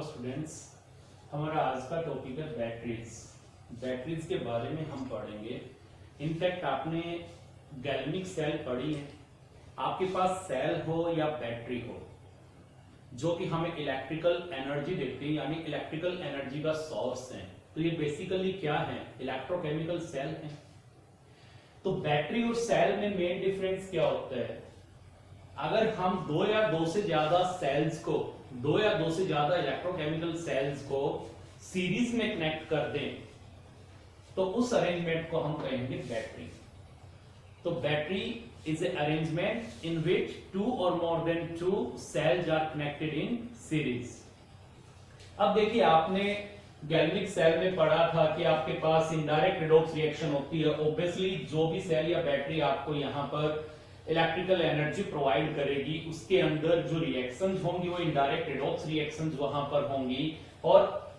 Students, हमारा आज का टॉपिक है बैटरीज। बैटरीज के बारे में हम पढ़ेंगे। इनफैक्ट आपने गैल्वेनिक सेल पढ़ी है। आपके पास सेल हो या बैटरी हो जो कि हमें इलेक्ट्रिकल एनर्जी देती है, यानी इलेक्ट्रिकल एनर्जी का सोर्स है, तो ये बेसिकली क्या है? इलेक्ट्रोकेमिकल सेल है। तो बैटरी और सेल में मेन डिफरेंस क्या होता है? अगर हम दो या दो से ज्यादा इलेक्ट्रोकेमिकल सेल्स को सीरीज में कनेक्ट कर दें तो उस अरेंजमेंट को हम कहेंगे बैटरी। तो battery is a arrangement in which two or more than two cells are connected in series. अब देखिए, आपने गैल्वेनिक सेल में पढ़ा था कि आपके पास इनडायरेक्ट रिडॉक्स रिएक्शन होती है। ऑब्वियसली जो भी सेल या बैटरी आपको यहां पर इलेक्ट्रिकल एनर्जी प्रोवाइड करेगी, उसके अंदर जो रिएक्शंस होंगी वो इनडायरेक्ट रिडॉक्स रिएक्शंस वहां पर होंगी, और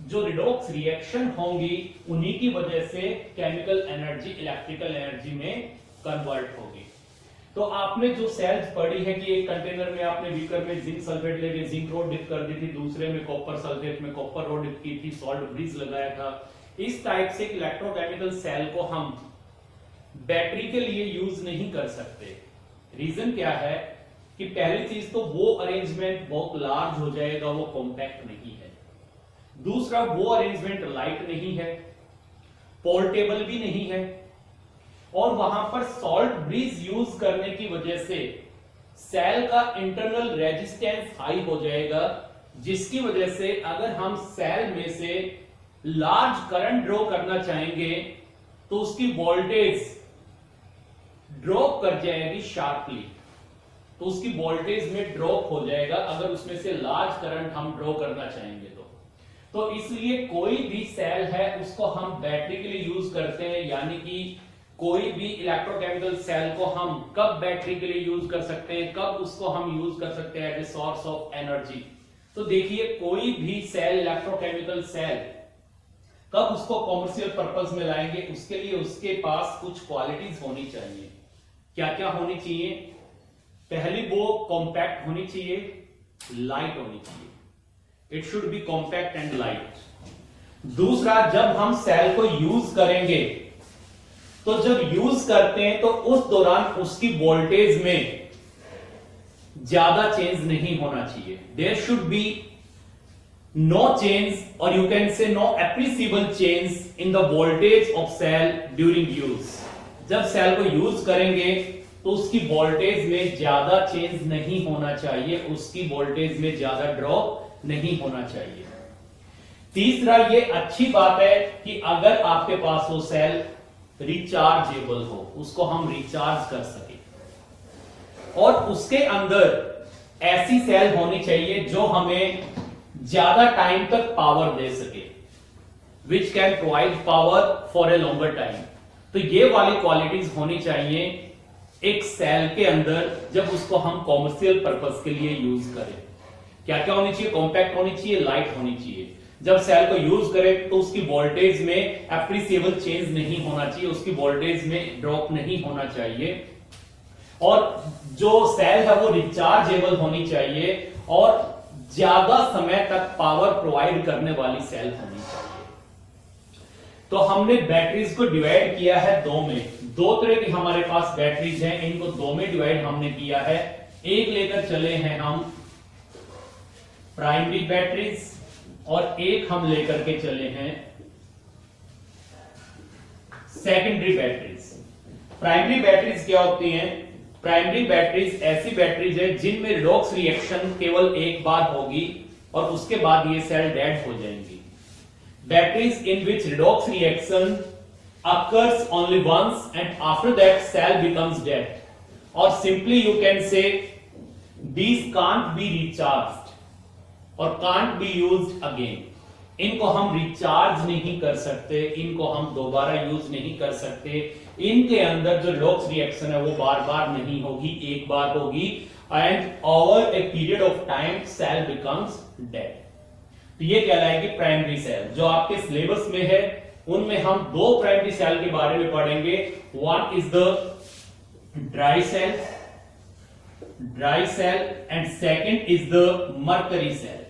जो रिडॉक्स रिएक्शन होंगी उन्हीं की वजह से केमिकल एनर्जी इलेक्ट्रिकल एनर्जी में कन्वर्ट होगी। तो आपने जो सेल्स पढ़ी है कि एक कंटेनर में आपने बीकर में जिंक सल्फेट लेके जिंक रोड डिप कर दी थी, दूसरे में कॉपर सल्फेट में कॉपर रोड डिप की थी, सॉल्ट ब्रिज लगाया था। इस टाइप से इलेक्ट्रोकेमिकल सेल को हम बैटरी के लिए यूज नहीं कर सकते। रीजन क्या है कि पहली चीज तो वो अरेंजमेंट बहुत लार्ज हो जाएगा, वो कॉम्पैक्ट नहीं है। दूसरा, वो अरेंजमेंट लाइट नहीं है, पोर्टेबल भी नहीं है, और वहां पर सॉल्ट ब्रिज यूज करने की वजह से सेल का इंटरनल रेजिस्टेंस हाई हो जाएगा, जिसकी वजह से अगर हम सेल में से लार्ज करंट ड्रॉ करना चाहेंगे तो उसकी वोल्टेज ड्रॉप कर जाएगी शार्पली। तो उसकी वोल्टेज में ड्रॉप हो जाएगा अगर उसमें से लार्ज करंट हम ड्रॉ करना चाहेंगे तो इसलिए कोई भी सेल है उसको हम बैटरी के लिए यूज करते हैं। यानी कि कोई भी इलेक्ट्रोकेमिकल सेल को हम कब बैटरी के लिए यूज कर सकते हैं, कब उसको हम यूज कर सकते हैं as a source of energy. तो देखिए, कोई भी सेल, इलेक्ट्रोकेमिकल सेल, कब उसको कॉमर्शियल पर्पस में लाएंगे, उसके लिए उसके पास कुछ क्वालिटीज होनी चाहिए। क्या क्या होनी चाहिए? पहली, वो कॉम्पैक्ट होनी चाहिए, लाइट होनी चाहिए। It should be compact and light. दूसरा, जब हम सेल को यूज करेंगे तो जब यूज करते हैं तो उस दौरान उसकी वोल्टेज में ज्यादा चेंज नहीं होना चाहिए। There should be no change, और you can say no appreciable change in the voltage of cell during use. जब सेल को यूज करेंगे तो उसकी वोल्टेज में ज्यादा चेंज नहीं होना चाहिए, उसकी वोल्टेज में ज्यादा ड्रॉप नहीं होना चाहिए। तीसरा, ये अच्छी बात है कि अगर आपके पास वो सेल रिचार्जेबल हो, उसको हम रिचार्ज कर सके, और उसके अंदर ऐसी सेल होनी चाहिए जो हमें ज्यादा टाइम तक पावर दे सके, which can provide power for a longer time. तो ये वाली क्वालिटीज होनी चाहिए एक सेल के अंदर जब उसको हम कॉमर्शियल पर्पस के लिए यूज करें। क्या क्या होनी चाहिए? कॉम्पैक्ट होनी चाहिए, लाइट होनी चाहिए। जब सेल को यूज करें तो उसकी वोल्टेज में एप्रिसिएबल चेंज नहीं होना चाहिए, उसकी वोल्टेज में ड्रॉप नहीं होना चाहिए, और जो सेल है वो रिचार्जेबल होनी चाहिए, और ज्यादा समय तक पावर प्रोवाइड करने वाली सेल होनी चाहिए। तो हमने बैटरीज को डिवाइड किया है दो में। दो तरह की हमारे पास बैटरीज हैं, इनको दो में डिवाइड हमने किया है। एक लेकर चले हैं हम प्राइमरी बैटरीज, और एक हम लेकर के चले हैं सेकेंडरी बैटरीज। प्राइमरी बैटरीज क्या होती हैं? प्राइमरी बैटरीज ऐसी बैटरीज है जिनमें रिडॉक्स रिएक्शन केवल एक बार होगी और उसके बाद ये सेल डेड हो जाएंगी। Batteries in which redox reaction occurs only once and after that cell becomes dead, or simply you can say these can't be recharged or can't be used again. इनको हम रिचार्ज नहीं कर सकते, इनको हम दोबारा यूज नहीं कर सकते। इनके अंदर जो रिडॉक्स रिएक्शन है वो बार बार नहीं होगी, एक बार होगी, and over a period of time cell becomes dead. तो ये कहलाएगी प्राइमरी सेल। जो आपके सिलेबस में है उनमें हम दो प्राइमरी सेल के बारे में पढ़ेंगे। One is the dry cell and second is the mercury cell.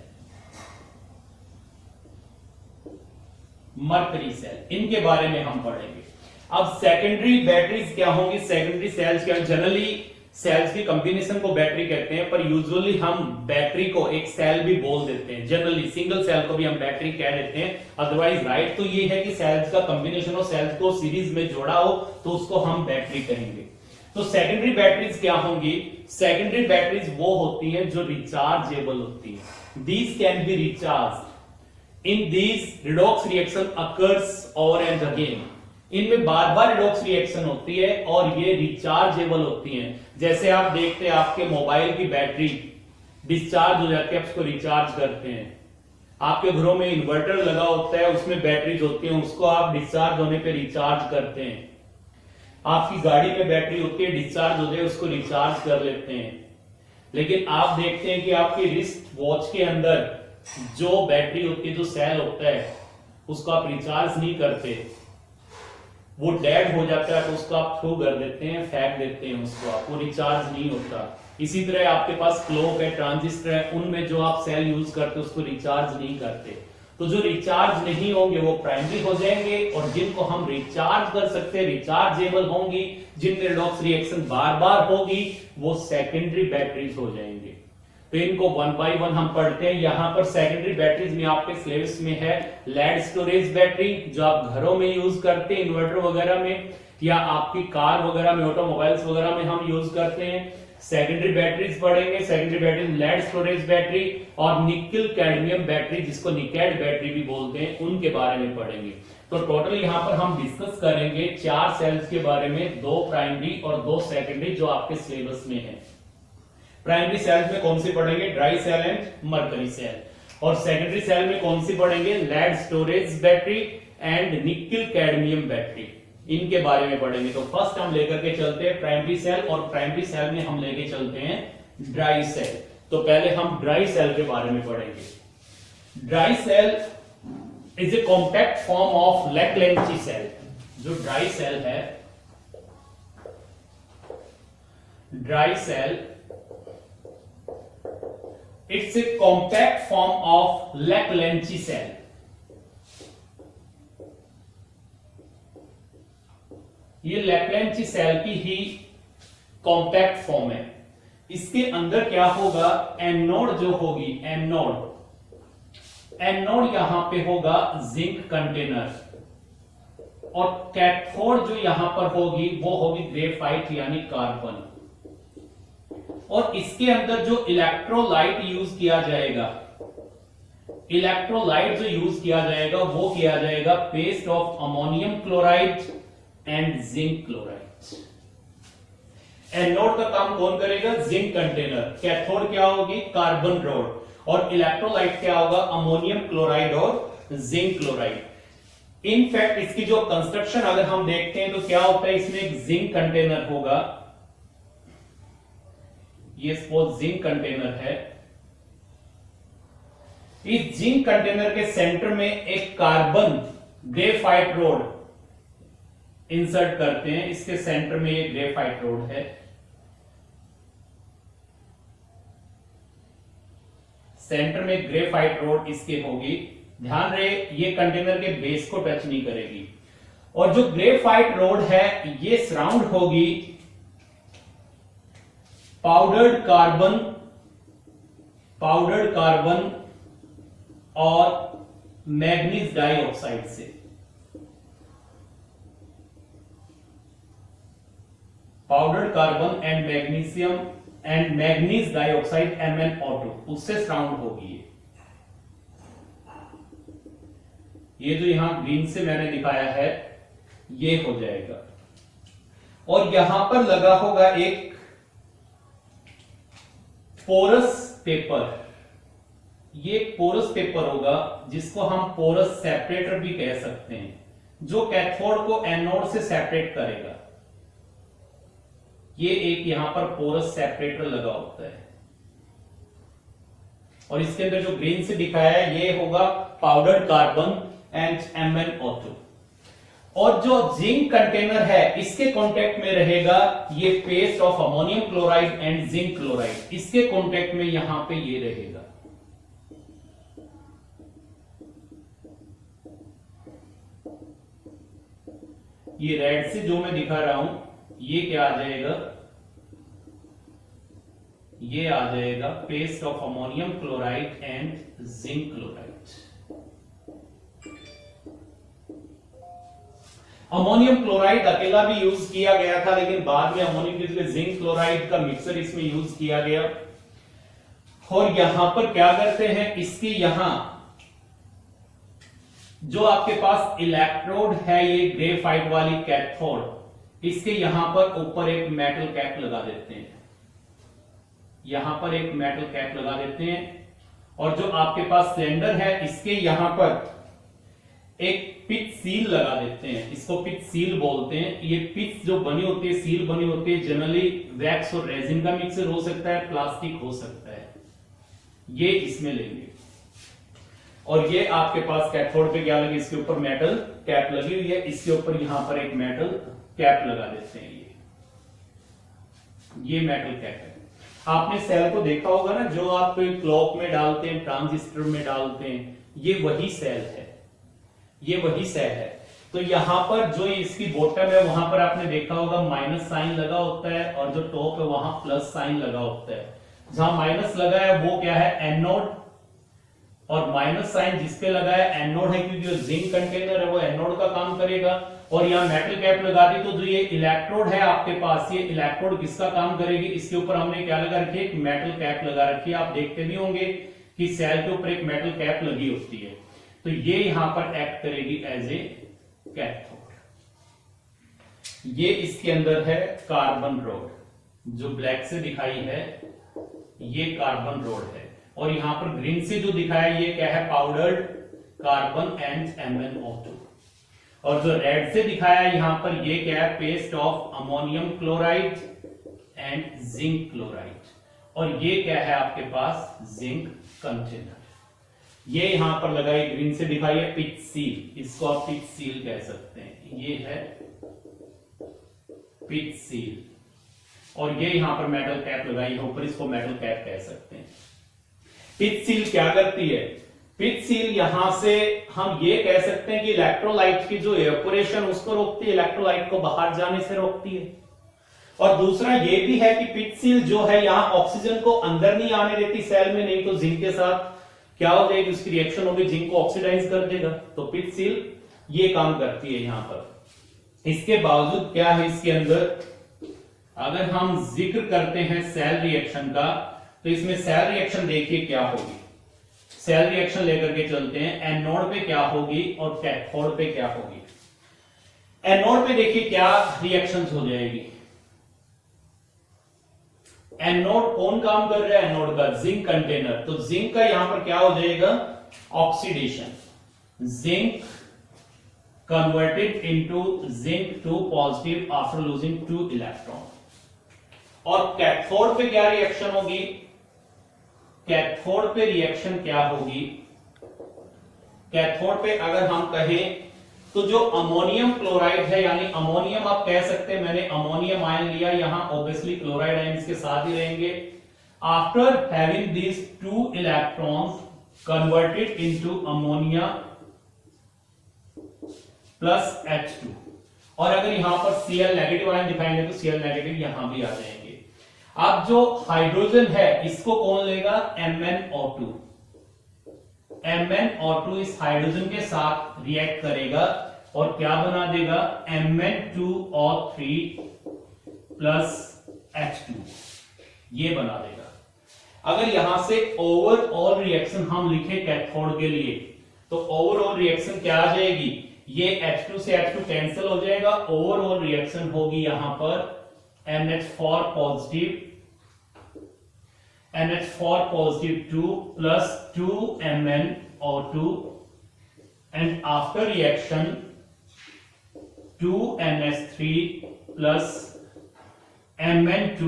Mercury cell, इनके बारे में हम पढ़ेंगे। अब सेकेंडरी बैटरीज क्या होंगी, सेकेंडरी सेल्स क्या, जनरली सेल्स की कॉम्बिनेशन को बैटरी कहते हैं, पर यूजुअली हम बैटरी को एक सेल भी बोल देते हैं, जनरली सिंगल सेल को भी हम बैटरी कह देते हैं। अदरवाइज राइट तो ये है कि सेल्स का कॉम्बिनेशन हो, सेल्स को सीरीज में जोड़ा हो तो उसको हम बैटरी कहेंगे। तो सेकेंडरी बैटरीज क्या होंगी, सेकेंडरी बैटरीज वो होती है जो रिचार्जेबल होती है। These can be recharge in these redox reaction occurs over and again, इनमें बार बार रिडॉक्स रिएक्शन होती है और ये रिचार्जेबल होती हैं। जैसे आप देखते हैं आपके मोबाइल की बैटरी डिस्चार्ज हो जाती है, आप उसको रिचार्ज करते हैं। आपके घरों में इन्वर्टर लगा होता है, उसमें बैटरीज होती हैं, उसको आप डिस्चार्ज होने पे रिचार्ज करते हैं। आपकी गाड़ी में बैटरी होती है, डिस्चार्ज होते हैं, उसको रिचार्ज कर लेते हैं। लेकिन आप देखते हैं कि आपकी रिस्ट वॉच के अंदर जो बैटरी होती है, जो सेल होता है, उसको आप रिचार्ज नहीं करते, वो डेड हो जाता है तो उसको आप थ्रो कर देते हैं, फेंक देते हैं उसको, आपको रिचार्ज नहीं होता। इसी तरह आपके पास क्लॉक है, ट्रांजिस्टर है, उनमें जो आप सेल यूज करते हैं उसको रिचार्ज नहीं करते। तो जो रिचार्ज नहीं होंगे वो प्राइमरी हो जाएंगे, और जिनको हम रिचार्ज कर सकते हैं, रिचार्जेबल होंगी, जिनमें रिडॉक्स रिएक्शन बार बार होगी, वो सेकेंडरी बैटरीज हो जाएंगे। तो इनको वन बाय वन हम पढ़ते हैं। यहां पर सेकेंडरी बैटरीज में आपके सिलेबस में है लेड स्टोरेज बैटरी, जो आप घरों में यूज करते हैं, इन्वर्टर वगैरह में, या आपकी कार वगैरह में, ऑटोमोबाइल्स वगैरह में हम यूज करते हैं। सेकेंडरी बैटरीज पढ़ेंगे, secondary battery lead storage battery और निकल कैडमियम बैटरी, जिसको निकैड बैटरी भी बोलते हैं, उनके बारे में पढ़ेंगे। तो टोटल यहां पर हम डिस्कस करेंगे 4 सेल्स के बारे में, 2 प्राइमरी और 2 सेकेंडरी, जो आपके सिलेबस में है। प्राइमरी सेल में कौन सी पढ़ेंगे, dry cell and mercury cell, और सेकेंडरी सेल में कौन सी पढ़ेंगे, lead storage battery and nickel cadmium battery, इनके बारे में पढ़ेंगे। तो फर्स्ट हम लेकर के चलते हैं प्राइमरी सेल, और प्राइमरी सेल में हम लेके चलते हैं ड्राई सेल। तो पहले हम ड्राई सेल के बारे में पढ़ेंगे। Dry cell is a compact form of Leclanche cell. जो ड्राई सेल है, dry cell it's a compact form of Laclanchi cell. ये लैक्लेंची सेल की ही कॉम्पैक्ट फॉर्म है। इसके अंदर क्या होगा, एनोड जो होगी, एनोड यहां पे होगा जिंक कंटेनर, और कैथोड जो यहां पर होगी वो होगी ग्रेफाइट यानी कार्बन। और इसके अंदर जो इलेक्ट्रोलाइट यूज किया जाएगा, इलेक्ट्रोलाइट जो यूज किया जाएगा वो किया जाएगा paste of ammonium chloride and zinc chloride. Anode का काम कौन करेगा, जिंक कंटेनर, कैथोड क्या होगी, कार्बन रॉड, और इलेक्ट्रोलाइट क्या होगा, अमोनियम क्लोराइड और जिंक क्लोराइड। इनफैक्ट इसकी जो कंस्ट्रक्शन अगर हम देखते हैं तो क्या होता है, इसमें एक जिंक कंटेनर होगा, ये सपोज जिंक कंटेनर है। इस जिंक कंटेनर के सेंटर में एक कार्बन ग्रेफाइट रोड इंसर्ट करते हैं, इसके सेंटर में एक ग्रेफाइट रोड है। सेंटर में ग्रेफाइट रोड इसके होगी, ध्यान रहे ये कंटेनर के बेस को टच नहीं करेगी। और जो ग्रेफाइट रोड है ये सराउंड होगी पाउडर्ड कार्बन और मैग्नीज डाइऑक्साइड से। Powdered carbon and magnesium and manganese dioxide MnO2, उससे सराउंड होगी ये जो यहां ग्रीन से मैंने दिखाया है ये हो जाएगा। और यहां पर लगा होगा एक पोरस पेपर, ये पोरस पेपर होगा जिसको हम पोरस सेपरेटर भी कह सकते हैं, जो कैथोड को एनोड से सेपरेट करेगा। ये एक यहां पर पोरस सेपरेटर लगा होता है, और इसके अंदर जो ग्रीन से दिखाया है ये होगा पाउडर्ड कार्बन एंड MnO2। और जो जिंक कंटेनर है इसके कांटेक्ट में रहेगा ये paste of ammonium chloride and zinc chloride, इसके कांटेक्ट में यहां पे ये रहेगा। ये रेड से जो मैं दिखा रहा हूं ये क्या आ जाएगा, ये आ जाएगा paste of ammonium chloride and zinc chloride. Ammonium chloride अकेला भी यूज किया गया था, लेकिन बाद में अमोनियम के लिए जिंक क्लोराइड का मिक्सर इसमें यूज किया गया। और यहां पर क्या करते हैं, इसकी यहां जो आपके पास इलेक्ट्रोड है ये ग्रेफाइट वाली कैथोड, इसके यहां पर ऊपर एक मेटल कैप लगा देते हैं, यहां पर एक मेटल कैप लगा देते हैं। और जो आपके पास सिलेंडर है इसके यहां पर एक पिच सील लगा देते हैं, इसको पिच सील बोलते हैं। ये पिच जो बनी होती है, सील बनी होती है, जनरली वैक्स और रेजिन का मिक्सर हो सकता है, प्लास्टिक हो सकता है, ये इसमें लेंगे। और ये आपके पास कैथोड पे क्या लगी, इसके ऊपर मेटल कैप लगी हुई है, इसके ऊपर यहां पर एक मेटल कैप लगा देते हैं। ये मेटल कैप है। आपने सेल को देखा होगा ना, जो आप क्लॉक में डालते हैं, ट्रांजिस्टर में डालते हैं, ये वही सेल है, ये वही सेल है। तो यहां पर जो इसकी बॉटम है वहां पर आपने देखा होगा माइनस साइन लगा होता है, और जो टॉप है वहां प्लस साइन लगा होता है। जहां माइनस लगा है वो क्या है, एनोड, और माइनस साइन जिसपे लगा है एनोड है, क्योंकि जो जिंक कंटेनर है वो एनोड का काम करेगा। और यहाँ मेटल कैप लगा दी, तो जो ये इलेक्ट्रोड है आपके पास, ये इलेक्ट्रोड किसका काम करेगी, इसके ऊपर हमने क्या लगा रखी है, एक मेटल कैप लगा रखी है। आप देखते भी होंगे कि सेल के ऊपर एक मेटल कैप लगी होती है, तो ये यहां पर एक्ट करेगी एज ए कैथोड। ये इसके अंदर है कार्बन रोड, जो ब्लैक से दिखाई है ये कार्बन रोड है, और यहां पर ग्रीन से जो दिखाया ये क्या है, पाउडर्ड कार्बन एंड MnO2। और जो रेड से दिखाया यहां पर ये क्या है, paste of ammonium chloride and zinc chloride. और ये क्या है आपके पास, जिंक कंटेनर। ये यहां पर लगाई ग्रीन से दिखाई है पिच सील, इसको आप पिच सील कह सकते हैं, ये है पिच सील। और ये यहां पर मेटल कैप लगाई है ऊपर, इसको मेटल कैप कह सकते हैं। पिच सील क्या करती है, पिच सील यहां से हम ये कह सकते हैं कि इलेक्ट्रोलाइट की जो एवापोरेशन उसको रोकती है, इलेक्ट्रोलाइट को बाहर जाने से रोकती है। और दूसरा ये भी है कि पिच सील जो है यहां ऑक्सीजन को अंदर नहीं आने देती सेल में, नहीं तो जिंक के साथ क्या हो जाएगी, उसकी रिएक्शन होगी, जिंक को ऑक्सीडाइज कर देगा। तो पिच सील ये काम करती है यहां पर। इसके बावजूद क्या है इसके अंदर, अगर हम जिक्र करते हैं सेल रिएक्शन का, तो इसमें सेल रिएक्शन देखिए क्या होगी। सेल रिएक्शन लेकर के चलते हैं, एनोड पे क्या होगी और कैथोड पे क्या होगी। एनोड पे देखिए क्या रिएक्शंस हो जाएगी। एनोड कौन काम कर रहा है, एनोड का जिंक कंटेनर, तो जिंक का यहां पर क्या हो जाएगा, oxidation, zinc converted into zinc 2 positive after losing 2 electron. और कैथोड पे क्या रिएक्शन होगी, कैथोड पे रिएक्शन क्या होगी, कैथोड पे अगर हम कहें तो जो अमोनियम क्लोराइड है, यानी अमोनियम आप कह सकते हैं, मैंने अमोनियम आयन लिया, यहां ऑब्वियसली क्लोराइड आयन इसके साथ ही रहेंगे। After having these 2 electrons converted into ammonia plus H2, और अगर यहां पर Cl नेगेटिव आयन दिखाएंगे तो Cl नेगेटिव यहां भी आ जाएंगे। अब जो हाइड्रोजन है इसको कौन लेगा, MnO2। MnO2 इस हाइड्रोजन के साथ रिएक्ट करेगा और क्या बना देगा, Mn2O3 प्लस H2, ये बना देगा। अगर यहां से ओवरऑल रिएक्शन हम लिखे कैथोड के लिए, तो ओवरऑल रिएक्शन क्या आ जाएगी, ये H2 से H2 कैंसिल हो जाएगा, ओवरऑल रिएक्शन होगी यहां पर NH4 positive 2 plus 2 MnO2, and after reaction 2 NH3 plus Mn2O3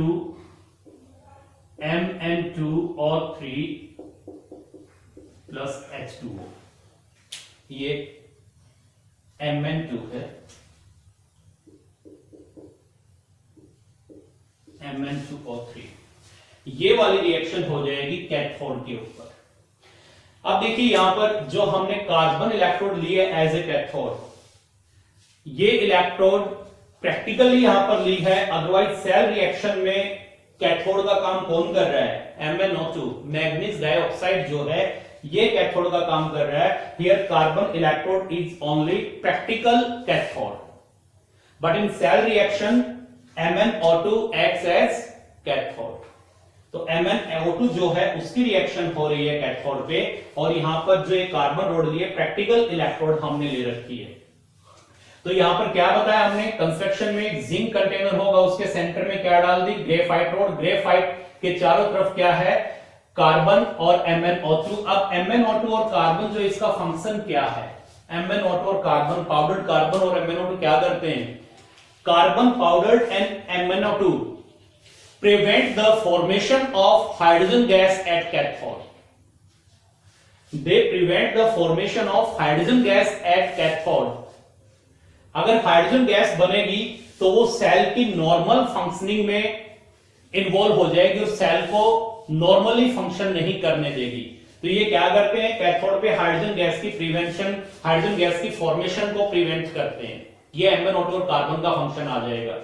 plus H2O, ये Mn2 है, Mn2O3, ये वाली रिएक्शन हो जाएगी कैथोड के ऊपर। अब देखिए यहां पर जो हमने कार्बन इलेक्ट्रोड लिए एज ए कैथोड, ये इलेक्ट्रोड प्रैक्टिकली यहां पर ली है, अदरवाइज सेल रिएक्शन में कैथोड का काम कौन कर रहा है? MnO2 मैग्नीज डाइऑक्साइड जो है ये कैथोड का काम कर रहा है। Here carbon electrode is only practical cathode, but in cell reaction MnO2 acts as cathode. तो MnO2 जो है उसकी रिएक्शन हो रही है कैथोड पे, और यहां पर जो एक कार्बन रोड ली है प्रैक्टिकल इलेक्ट्रोड हमने ले रखी है। तो यहां पर क्या बताया हमने? कंस्ट्रक्शन में एक जिंक कंटेनर होगा, उसके सेंटर में क्या डाल दी? Graphite road. ग्रेफाइट के चारों तरफ क्या है? कार्बन और MnO2। अब MnO2 और कार्बन जो इसका फंक्शन क्या है? MnO2 और कार्बन, पाउडर्ड कार्बन और MnO2 क्या करते हैं? Carbon powdered and MnO2 prevent the formation of hydrogen gas at cathode. They prevent the formation of hydrogen gas at cathode. अगर हाइड्रोजन गैस बनेगी तो वो सेल की नॉर्मल फंक्शनिंग में इन्वॉल्व हो जाएगी और सेल को नॉर्मली फंक्शन नहीं करने देगी। तो ये क्या करते हैं? कैथोड पे हाइड्रोजन गैस की प्रिवेंशन, हाइड्रोजन गैस की फॉर्मेशन को प्रिवेंट करते हैं। ये MnO2 और कार्बन का फंक्शन आ जाएगा।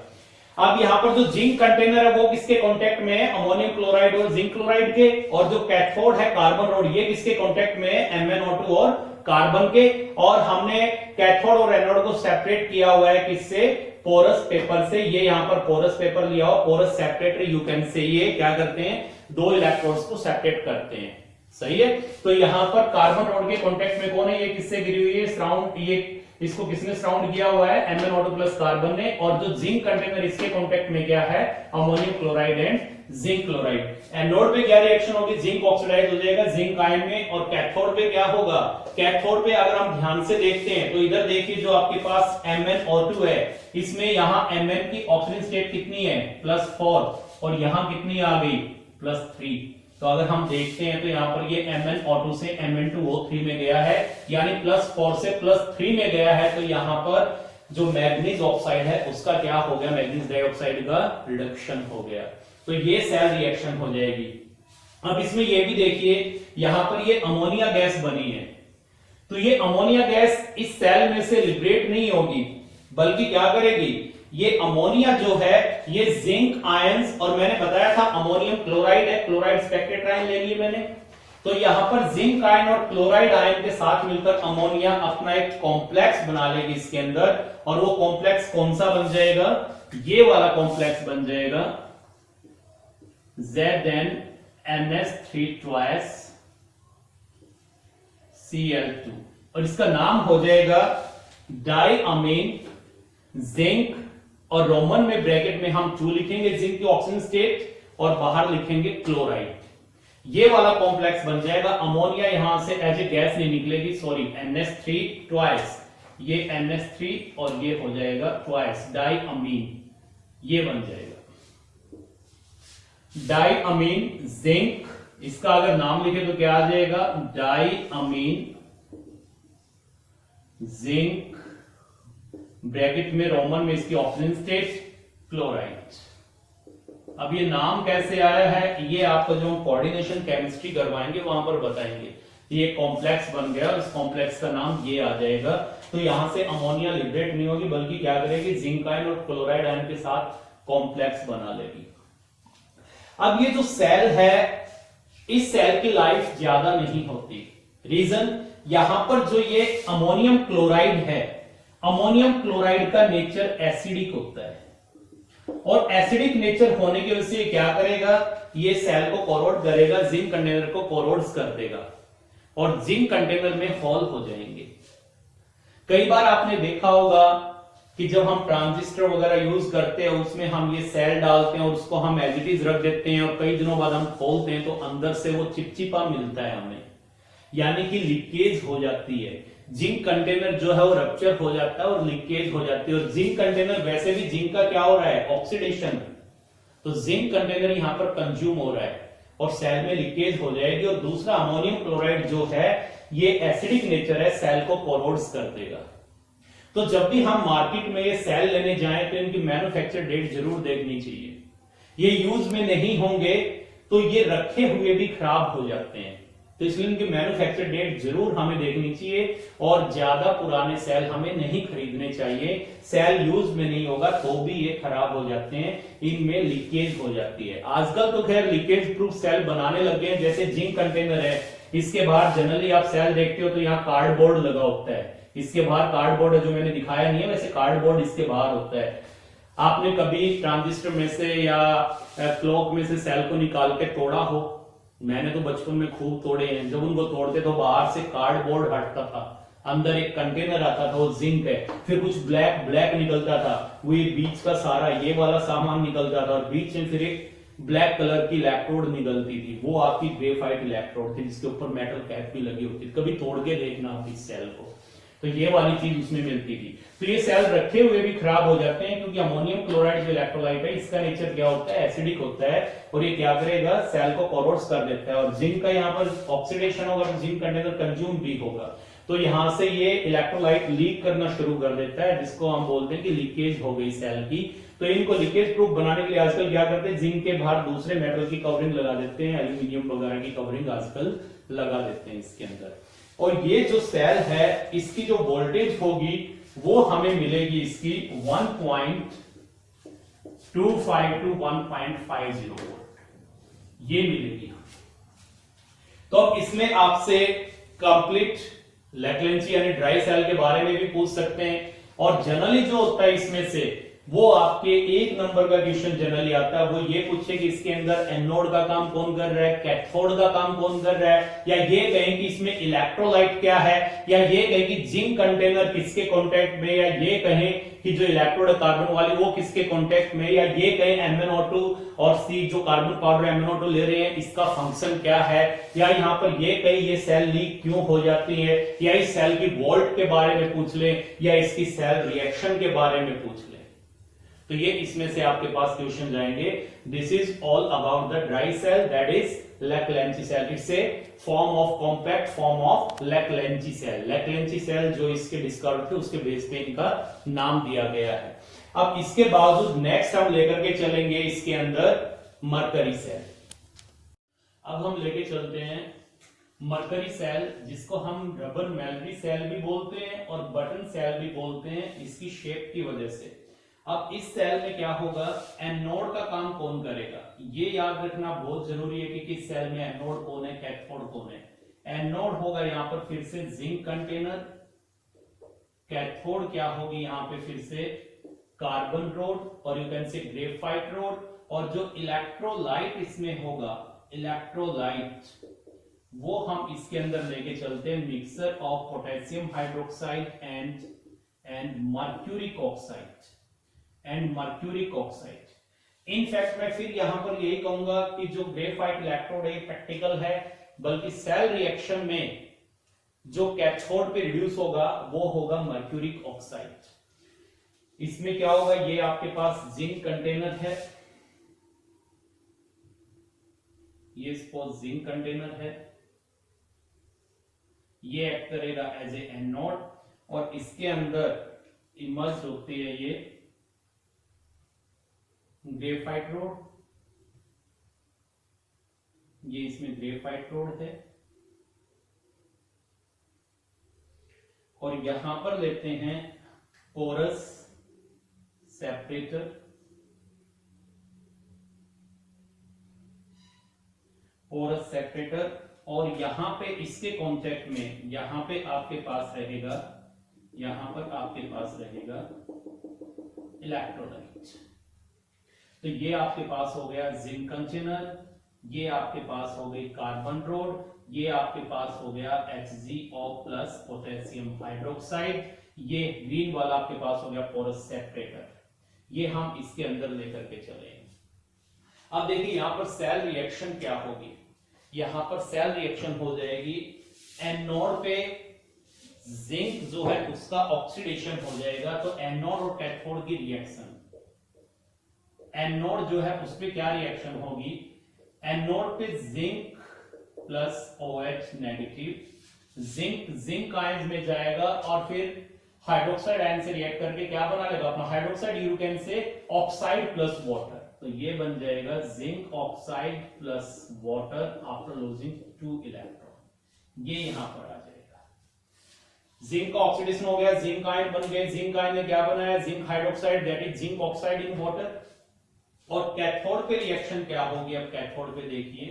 अब यहां पर जो जिंक कंटेनर है वो किसके कांटेक्ट में है? अमोनियम क्लोराइड और जिंक क्लोराइड के। और जो कैथोड है कार्बन रोड, ये किसके कांटेक्ट में है? MnO2 और कार्बन के। और हमने कैथोड और एनोड को सेपरेट किया हुआ है किससे? पोरस पेपर से। ये यहां पर पोरस पेपर लिया हो, पोरस सेपरेटर यू कैन से। ये क्या करते हैं? दो इलेक्ट्रोड्स को सेपरेट करते हैं। सही है। तो यहां पर कार्बन रोड के कांटेक्ट में कौन है? ये किससे गिरी हुई है? सराउंड, ये इसको किसने सराउंड किया हुआ है? MnO2 प्लस कार्बन ने। और जो जिंक कंटेनर इसके कांटेक्ट में क्या है? Ammonium chloride and zinc chloride. Anode पे क्या रिएक्शन होगी? जिंक ऑक्सीडाइज हो जाएगा जिंक आयन में। और कैथोड पे क्या होगा? कैथोड पे अगर हम ध्यान से देखते हैं तो इधर देखिए जो आपके पास MnO2 है, इसमें यहां Mn की ऑक्सीजन स्टेट कितनी है? +4। और यहां कितनी आ गई? +3। तो अगर हम देखते हैं तो यहां पर ये MnO2 से Mn2O3 में गया है, यानी +4 से +3 में गया है। तो यहां पर जो मैग्नीज ऑक्साइड है उसका क्या हो गया? मैग्नीज डाइऑक्साइड का रिडक्शन हो गया। तो ये सेल रिएक्शन हो जाएगी। अब इसमें ये भी देखिए, यहां पर ये अमोनिया गैस बनी है, तो ये अमोनिया गैस इस सेल में से लिबरेट नहीं होगी, बल्कि क्या करेगी? ये अमोनिया जो है ये जिंक आयंस, और मैंने बताया था अमोनियम क्लोराइड है, क्लोराइड स्पेक्ट्रेट्राइन ले लिए मैंने। तो यहां पर जिंक आयन और क्लोराइड आयन के साथ मिलकर अमोनिया अपना एक कॉम्प्लेक्स बना लेगी इसके अंदर। और वो कॉम्प्लेक्स कौन सा बन जाएगा? ये वाला कॉम्प्लेक्स बन जाएगा ZnNS3 twice Cl2, और इसका नाम हो जाएगा डाइअमीन जिंक। और रोमन में ब्रैकेट में हम 2 लिखेंगे जिंक की ऑक्सीजन स्टेट, और बाहर लिखेंगे क्लोराइड। ये वाला कॉम्प्लेक्स बन जाएगा। अमोनिया यहां से एज ए गैस नहीं निकलेगी, सॉरी, NS3 ट्वाइस, ये NS3 और ये हो जाएगा ट्वाइस डाइअमीन, ये बन जाएगा डाइअमीन जिंक। इसका अगर नाम लिखे तो क्या आ जाएगा? डाइअमीन जिंक, ब्रैकेट में रोमन में इसकी ऑक्सीजन स्टेट क्लोराइड। अब ये नाम कैसे आया है ये आपको जो कोऑर्डिनेशन केमिस्ट्री करवाएंगे वहां पर बताएंगे। ये कॉम्प्लेक्स बन गया, इस कॉम्प्लेक्स का नाम ये आ जाएगा। तो यहां से अमोनिया लिबरेट नहीं होगी, बल्कि क्या करेगी? जिंक आयन और क्लोराइड आयन के साथ कॉम्प्लेक्स बना लेगी। अब ये जो सेल है, इस सेल की लाइफ ज्यादा नहीं होती। रीजन, यहां पर जो ये अमोनियम क्लोराइड है, अमोनियम क्लोराइड का नेचर एसिडिक होता है, और एसिडिक नेचर होने की वजह से क्या करेगा? ये सेल को कोरोड करेगा, जिंक कंटेनर को कोरोड्स कर देगा, और जिंक कंटेनर में होल हो जाएंगे। कई बार आपने देखा होगा कि जब हम ट्रांजिस्टर वगैरह यूज करते हैं उसमें हम ये सेल डालते हैं और उसको हम एज इट इज रख देते हैं, और कई दिनों बाद हम खोलते हैं तो अंदर से वो चिपचिपा मिलता है हमें, यानी कि लीकेज हो जाती है। जिंक कंटेनर जो है वो रप्चर हो जाता है और लीकेज हो जाती है। और जिंक कंटेनर, वैसे भी जिंक का क्या हो रहा है? ऑक्सीडेशन। तो जिंक कंटेनर यहां पर कंज्यूम हो रहा है और सेल में लीकेज हो जाएगी। और दूसरा, अमोनियम क्लोराइड जो है ये एसिडिक नेचर है, सेल को कोरोड्स कर देगा। तो जब भी हम मार्केट में ये सेल लेने जाएं तो इनकी मैन्युफैक्चर डेट जरूर देखनी चाहिए। ये यूज में नहीं होंगे तो ये रखे हुए भी खराब हो जाते हैं। तो इसलिए इनकी मैन्युफैक्चर डेट जरूर हमें देखनी चाहिए और ज्यादा पुराने सेल हमें नहीं खरीदने चाहिए। सेल यूज में नहीं होगा तो भी ये खराब हो जाते हैं, इनमें लीकेज हो जाती है। आजकल तो खैर लीकेज प्रूफ सेल बनाने लगे हैं, जैसे जिंक कंटेनर है, इसके बाहर जनरली आप सेल देखते हो तो यहाँ कार्डबोर्ड लगा होता है, इसके बाहर कार्डबोर्ड है, जो मैंने दिखाया नहीं है वैसे कार्डबोर्ड इसके बाहर होता है। आपने कभी ट्रांजिस्टर में से या क्लॉक में से सेल को निकाल के तोड़ा हो? मैंने तो बचपन में खूब तोड़े हैं। जब उनको तोड़ते तो बाहर से कार्डबोर्ड हटता था, अंदर एक कंटेनर आता था, वो जिंक है, फिर कुछ ब्लैक ब्लैक निकलता था, वो ये बीच का सारा ये वाला सामान निकलता था और बीच में फिर एक ब्लैक कलर की इलेक्ट्रोड निकलती थी, वो आपकी ग्रेफाइट इलेक्ट्रोड थी जिसके ऊपर मेटल कैप भी लगी होती थी। कभी तोड़ के देखना आप इस सेल को, तो ये वाली चीज उसमें मिलती थी। तो ये सेल रखे हुए भी खराब हो जाते हैं क्योंकि अमोनियम क्लोराइड जो इलेक्ट्रोलाइट है इसका नेचर क्या होता है, एसिडिक होता है और ये क्या करेगा, सेल को कोरोड्स कर देता है। और जिंक का यहाँ पर ऑक्सीडेशन होगा तो जिंक कंटेनर कंज्यूम भी होगा, तो यहां से ये इलेक्ट्रोलाइट लीक करना शुरू कर देता है, जिसको हम बोलते हैं कि लीकेज हो गई सेल की। तो इनको लीकेज प्रूफ बनाने के लिए आजकल क्या करते हैं, जिंक के बाहर दूसरे मेटल की कवरिंग लगा देते हैं, एल्यूमिनियम वगैरह की कवरिंग आजकल लगा देते हैं इसके अंदर। और ये जो सेल है इसकी जो वोल्टेज होगी वो हमें मिलेगी इसकी 1.25 to 1.50 वोल्ट, ये मिलेगी। तो अब इसमें आपसे कंप्लीट लैक्लेंची यानी ड्राई सेल के बारे में भी पूछ सकते हैं, और जनरली जो होता है इसमें से वो आपके 1 नंबर का क्वेश्चन जनरली आता है, वो ये पूछे कि इसके अंदर एनोड का काम कौन कर रहा है, कैथोड का काम कौन कर रहा है, या ये कहें कि इसमें इलेक्ट्रोलाइट क्या है, या ये कहें कि जिंक कंटेनर किसके कांटेक्ट में, या ये कहें कि जो इलेक्ट्रोड कार्बन वाली वो किसके कांटेक्ट में, या ये कहें MnO2 और C जो कार्बन पाउडर MnO2 ले रहे हैं इसका फंक्शन क्या है, या यहाँ पर ये कहीं ये सेल लीक क्यों हो जाती है, या इस सेल की वोल्ट के बारे में पूछ ले, या इसकी सेल रिएक्शन के बारे में पूछ ले। तो ये इसमें से आपके पास क्वेश्चन जाएंगे। This is all about the dry cell, that is Leclanche cell. It's a form of compact form of Leclanche cell. Leclanche cell जो इसके डिस्कवर थे उसके बेस पे इनका नाम दिया गया है। अब इसके बावजूद नेक्स्ट हम लेकर के चलेंगे इसके अंदर मरकरी सेल। अब हम लेके चलते हैं मरकरी सेल, जिसको हम रबर मैलरी सेल भी बोलते हैं और बटन सेल भी बोलते हैं इसकी शेप की वजह से। अब इस सेल में क्या होगा, एनोड का काम कौन करेगा, ये याद रखना बहुत जरूरी है कि किस सेल में एनोड कौन है, कैथोड कौन है। एनोड होगा यहाँ पर फिर से जिंक कंटेनर, कैथोड क्या होगी यहाँ पे फिर से कार्बन रोड और यू कैन से ग्रेफाइट रोड, और जो इलेक्ट्रोलाइट इसमें होगा, इलेक्ट्रोलाइट वो हम इसके अंदर लेके चलते हैं mixture of potassium hydroxide and mercuric oxide in fact मैं फिर यहां पर यही कहूंगा कि जो ग्रेफाइट इलेक्ट्रोड है प्रैक्टिकल है, बल्कि सेल रिएक्शन में जो कैथोड पे रिड्यूस होगा वो होगा मर्क्यूरिक ऑक्साइड। इसमें क्या होगा, ये आपके पास जिंक कंटेनर है, ये सपोज जिंक कंटेनर है, ये एक्ट करेगा एज ए एनोड, और इसके अंदर इमर्ज होती है ये ग्रेफाइट रोड, ये इसमें ग्रेफाइट रोड है, और यहां पर लेते हैं पोरस सेपरेटर, पोरस सेपरेटर, और यहां पे इसके कांटेक्ट में यहां पे आपके पास रहेगा, यहां पर आपके पास रहेगा इलेक्ट्रोलाइट। तो ये आपके पास हो गया जिंक कंटेनर, ये आपके पास हो गई कार्बन रोड, ये आपके पास हो गया HgO प्लस पोटेशियम हाइड्रोक्साइड, ये ग्रीन वाला आपके पास हो गया पोरस सेपरेटर। ये हम इसके अंदर लेकर के चले। अब देखिए यहां पर सेल रिएक्शन क्या होगी, यहां पर सेल रिएक्शन हो जाएगी, एनोड पे जिंक जो है उसका ऑक्सीडेशन हो जाएगा, तो एनोड और कैथोड की रिएक्शन, एनोड जो है उस पे क्या रिएक्शन होगी, एनोड पे zinc plus OH negative, zinc ions में जाएगा और फिर हाइड्रोक्साइड आयन से रिएक्ट करके क्या बना लेगा अपना हाइड्रोक्साइड, यू कैन से ऑक्साइड प्लस वाटर, तो ये बन जाएगा zinc oxide plus water after losing 2 electron. ये यहां पर आ जाएगा। जिंक का ऑक्सीडेशन हो गया, जिंक आयन बन गए। जिंक आयन ने क्या बनाया, zinc hydroxide, that is zinc oxide in water. और कैथोड पे रिएक्शन क्या होगी, अब कैथोड पे देखिए,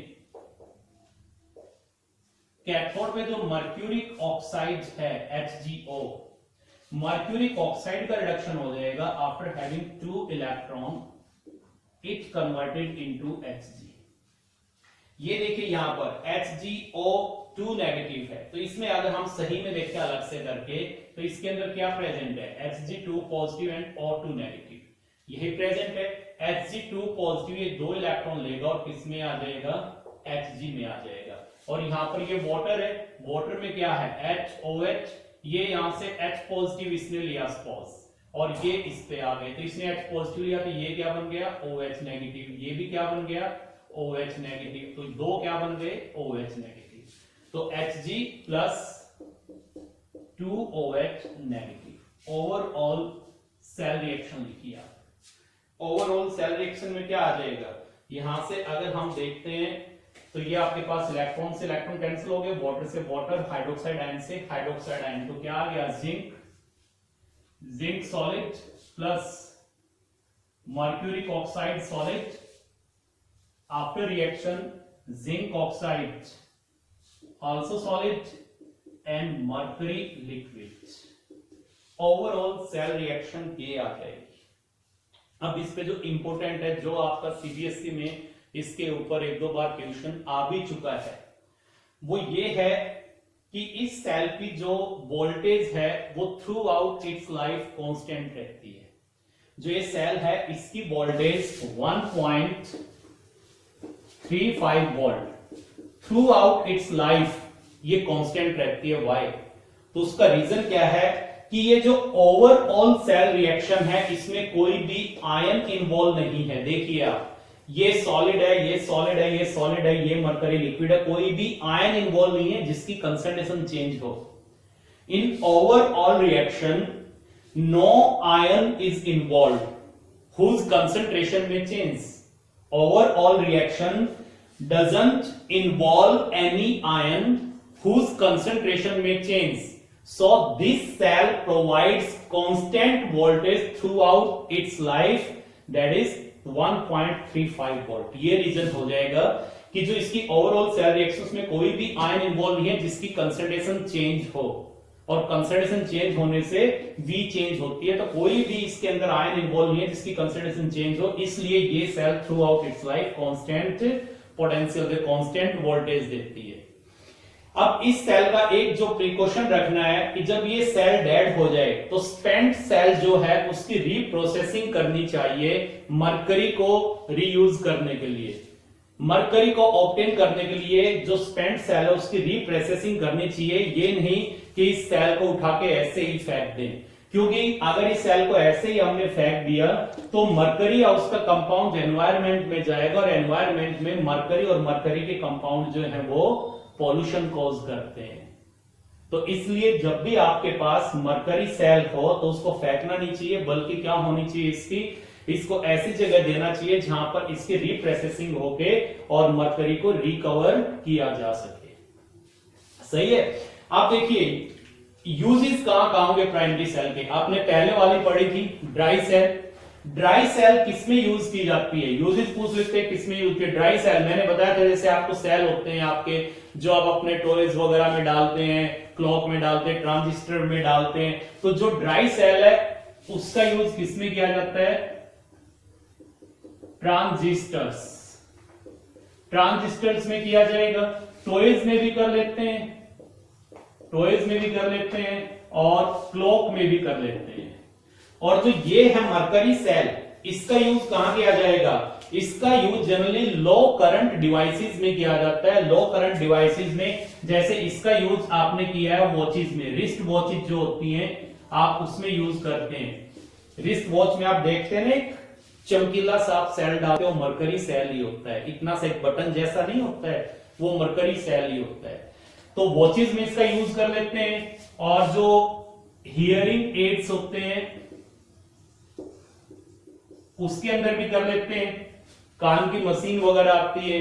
कैथोड पे जो मर्क्यूरिक ऑक्साइड है HgO, मर्क्यूरिक ऑक्साइड का रिडक्शन हो जाएगा after having 2 electron, it converted into Hg। ये देखिए यहां पर HgO2 नेगेटिव है, तो इसमें अगर हम सही में देखें अलग से करके, तो इसके अंदर क्या प्रेजेंट है, Hg2 positive and O2 negative, यही प्रेजेंट है। Hg2 पॉजिटिव ये 2 इलेक्ट्रॉन लेगा और किसमें आ जाएगा, Hg में आ जाएगा। और यहां पर ये वाटर है, वाटर में क्या है HOH, ये यहां से H पॉजिटिव इसने लिया स्पॉस, और ये इस पे आ गए, तो इसने H पॉजिटिव लिया, तो ये क्या बन गया OH नेगेटिव, ये भी क्या बन गया OH नेगेटिव, तो 2 क्या बन गए OH नेगेटिव। तो Hg plus 2OH negative. Overall cell reaction लिखिए आप। ओवरऑल सेल रिएक्शन में क्या आ जाएगा, यहां से अगर हम देखते हैं तो ये आपके पास इलेक्ट्रॉन से इलेक्ट्रॉन कैंसिल हो गए, वाटर से वाटर, हाइड्रोक्साइड आयन से हाइड्रोक्साइड आयन, तो क्या आ गया zinc solid plus mercuric oxide solid, after reaction zinc oxide also solid and mercury liquid. Overall cell reaction ये आ जाएगी। अब इस पे जो इंपॉर्टेंट है, जो आपका सीबीएसई में इसके ऊपर 1-2 बार क्वेश्चन आ भी चुका है, वो ये है कि इस सेल की जो वोल्टेज है वो through out its life constant रहती है। जो ये सेल है इसकी voltage 1.35 volt through out its life ये कांस्टेंट रहती है। वाई? तो उसका रीजन क्या है कि ये जो ओवरऑल सेल रिएक्शन है इसमें कोई भी आयन इन्वॉल्व नहीं है। देखिए आप, ये सॉलिड है, ये सॉलिड है, ये सॉलिड है, ये मरकरी लिक्विड है, कोई भी आयन इन्वॉल्व नहीं है जिसकी कंसंट्रेशन चेंज हो। In overall reaction no ion is involve whose concentration में change. Overall reaction doesn't involve any ion whose concentration में change. So this cell provides constant voltage throughout its life, that is 1.35 volt. ये reason हो जाएगा कि जो इसकी overall cell reactions में कोई भी आयन इन्वॉल्व नहीं है जिसकी कंसंट्रेशन चेंज हो, और कंसंट्रेशन चेंज होने से V चेंज होती है, तो कोई भी इसके अंदर आयन इन्वॉल्व नहीं है जिसकी कंसंट्रेशन चेंज हो, इसलिए ये cell throughout its life constant potential, constant voltage देती है। अब इस सेल का एक जो प्रिकॉशन रखना है कि जब ये सेल डेड हो जाए तो स्पेंट सेल जो है उसकी रीप्रोसेसिंग करनी चाहिए मरकरी को रीयूज करने के लिए। मरकरी को ऑब्टेन करने के लिए जो स्पेंट सेल है उसकी रीप्रोसेसिंग करनी चाहिए। ये नहीं कि इस सेल को उठा के ऐसे ही फेंक दें, क्योंकि अगर इस सेल को ऐसे ही हमने फेंक दिया तो मरकरी और उसका कंपाउंड एनवायरमेंट में जाएगा, और एनवायरमेंट में मरकरी और मरकरी के कंपाउंड जो है वो पॉल्यूशन कॉज करते हैं। तो इसलिए जब भी आपके पास मरकरी सेल हो तो उसको फेंकना नहीं चाहिए, बल्कि क्या होनी चाहिए, इसको ऐसी जगह देना चाहिए जहां पर इसकी रीप्रोसेसिंग होके और मरकरी को रिकवर किया जा सके। सही है। आप देखिए यूजेस कहां होंगे प्राइमरी सेल के, आपने पहले वाली पढ़ी थी ड्राई सेल। ड्राई सेल किसमें यूज की जाती है, यूजेस पूछ लेते हैं किसमें यूज की। ड्राई सेल मैंने बताया था, जैसे आपको सेल होते हैं आपके जो आप अपने टॉयज वगैरह में डालते हैं, क्लॉक में डालते हैं, ट्रांजिस्टर में डालते हैं, तो जो ड्राई सेल है उसका यूज किसमें किया जाता है, ट्रांजिस्टर्स। ट्रांजिस्टर्स में किया जाएगा, टॉयज में भी कर लेते हैं, टॉयज में भी कर लेते हैं, और क्लॉक में भी कर लेते हैं। और जो ये है मरकरी सेल, इसका यूज कहां किया जाएगा, इसका यूज जनरली लो करंट डिवाइसेस में किया जाता है। लो करंट डिवाइसेस में जैसे इसका यूज आपने किया है वॉचेस में, रिस्ट वॉचेस जो होती हैं आप उसमें यूज करते हैं। रिस्ट वॉच में आप देखते हैं एक चमकीला सा आप सेल डालते हो, मरकरी सेल ही होता है, इतना सा एक बटन जैसा नहीं होता है, वो मरकरी सेल ही होता है। तो वॉचेस में इसका यूज कर लेते हैं, और जो हियरिंग एड्स होते हैं उसके अंदर भी कर लेते हैं, कान की मशीन वगैरह आती है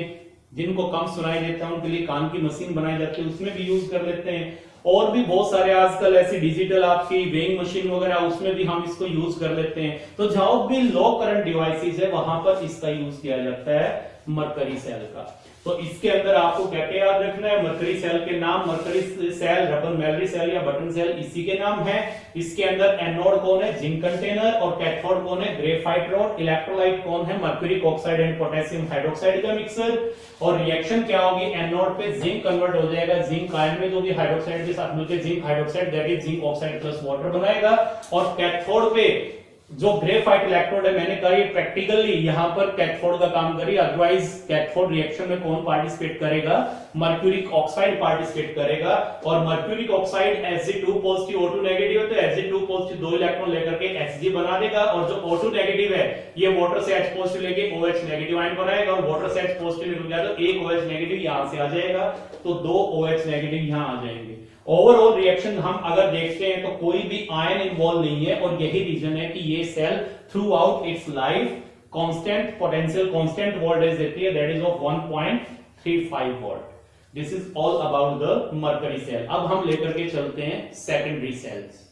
जिनको कम सुनाई देता है उनके लिए कान की मशीन बनाई जाती है, उसमें भी यूज कर लेते हैं। और भी बहुत सारे आजकल ऐसी डिजिटल आपकी वेइंग मशीन वगैरह, उसमें भी हम इसको यूज कर लेते हैं। तो जहां भी लो करंट डिवाइसेस है वहां पर इसका यूज किया जाता है मरकरी सेल का। तो इसके अंदर आपको क्या क्या याद रखना है, मरकरी सेल के नाम, मरकरी सेल, रपनमेलरी सेल या बटन सेल इसी के नाम है। इसके अंदर एनोड कौन है, जिंक कंटेनर, और कैथोड कौन है, ग्रेफाइट रॉड। इलेक्ट्रोलाइट कौन है, mercuric oxide and potassium hydroxide का मिक्सर। और रिएक्शन क्या होगी, एनोड पे जिंक कन्वर्ट हो जाएगा जिंक आयन में, जो कि हाइड्रोक्साइड के साथ मिलकर zinc hydroxide that is zinc oxide plus water बनाएगा। और कैथोड पे जो ग्रेफाइट इलेक्ट्रोड है, मैंने कहा ये प्रैक्टिकली यहां पर कैथोड का काम करिए, अदरवाइज कैथोड रिएक्शन में कौन पार्टिसिपेट करेगा, मर्क्यूरिक ऑक्साइड पार्टिसिपेट करेगा। और mercuric oxide Ag2 positive O2 negative है, तो Ag2 पॉजिटिव 2 इलेक्ट्रॉन लेकर के Hg बना देगा। और जो O2 नेगेटिव है ये वाटर से H पॉजिटिव लेके OH नेगेटिव आयन बनाएगा, और वाटर से H पॉजिटिव निकल गया तो एक OH नेगेटिव यहां से आ जाएगा, तो 2 OH नेगेटिव यहां आ जाएंगे। ओवरऑल रिएक्शन हम अगर देखते हैं तो कोई भी आयन इन्वॉल्व नहीं है, और यही रीजन है कि ये cell throughout its life constant potential, constant voltage देती है, that is of 1.35 volt. This is all about the mercury cell. अब हम लेकर के चलते हैं सेकेंडरी सेल्स।